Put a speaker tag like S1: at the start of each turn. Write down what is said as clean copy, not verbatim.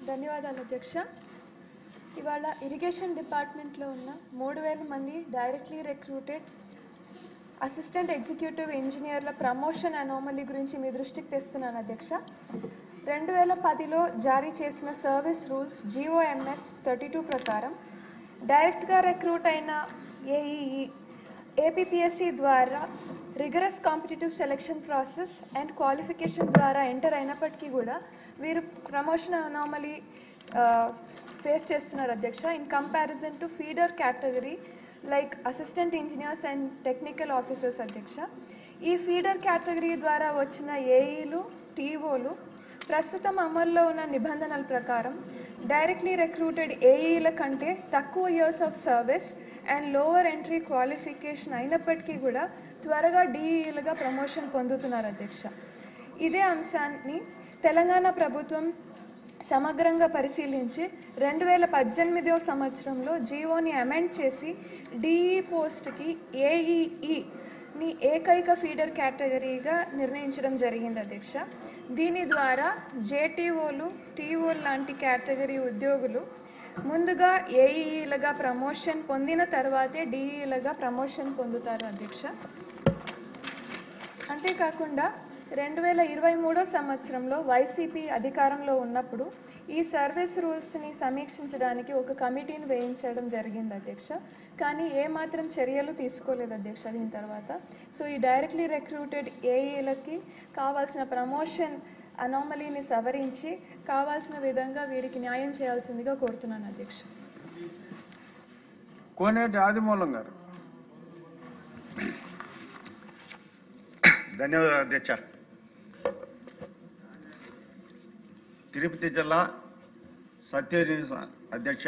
S1: ధన్యవాదాలు అధ్యక్ష. ఇవాళ ఇరిగేషన్ డిపార్ట్మెంట్లో ఉన్న 3000 మంది డైరెక్ట్లీ రిక్రూటెడ్ అసిస్టెంట్ ఎగ్జిక్యూటివ్ ఇంజనీర్ల ప్రమోషన్ అనామలీ గురించి మీ దృష్టికి తెస్తున్నాను అధ్యక్ష. 2010లో జారీ చేసిన సర్వీస్ రూల్స్ GOMS 32 ప్రకారం డైరెక్ట్గా రిక్రూట్ అయిన ఏఈఈ APPSC ద్వారా rigorous competitive selection process and qualification ద్వారా ఎంటర్ అయినప్పటికీ కూడా వీరు ప్రమోషన్ అనామలీ ఫేస్ చేస్తున్నారు అధ్యక్ష. In comparison to feeder category like assistant engineers and technical officers అధ్యక్ష. ఈ ఫీడర్ కేటగిరీ ద్వారా వచ్చిన ఏఈలు TOలు ప్రస్తుతం అమల్లో ఉన్న నిబంధనల ప్రకారం డైరెక్ట్లీ రిక్రూటెడ్ ఏఈల కంటే తక్కువ years of service and lower entry qualification అయినప్పటికీ కూడా త్వరగా DEలుగా ప్రమోషన్ పొందుతున్నారు అధ్యక్ష. ఇదే అంశాన్ని తెలంగాణ ప్రభుత్వం సమగ్రంగా పరిశీలించి 2018వ సంవత్సరంలో జీవోని అమెండ్ చేసి DE పోస్ట్కి AEEని ఏకైక ఫీడర్ కేటగిరీగా నిర్ణయించడం జరిగింది అధ్యక్ష. దీని ద్వారా JTOలు TOలు లాంటి కేటగిరీ ఉద్యోగులు ముందుగా AEలుగా ప్రమోషన్ పొందిన తర్వాతే DEలుగా ప్రమోషన్ పొందుతారు అధ్యక్ష. అంతేకాకుండా 2023 సంవత్సరంలో YCP అధికారంలో ఉన్నప్పుడు ఈ సర్వీస్ రూల్స్ని సమీక్షించడానికి ఒక కమిటీని వేయించడం జరిగింది అధ్యక్ష. కానీ ఏమాత్రం చర్యలు తీసుకోలేదు అధ్యక్ష దీని తర్వాత. సో ఈ డైరెక్ట్లీ రిక్రూటెడ్ ఏఈలకి కావాల్సిన ప్రమోషన్ అనామలీని సవరించి కావాల్సిన విధంగా వీరికి న్యాయం చేయాల్సిందిగా కోరుతున్నాను అధ్యక్ష.
S2: కోనేటి ఆదిమూలం గారు.
S3: ధన్యవాదాలు అధ్యక్ష. తిరుపతి జిల్లా సత్యవేది అధ్యక్ష.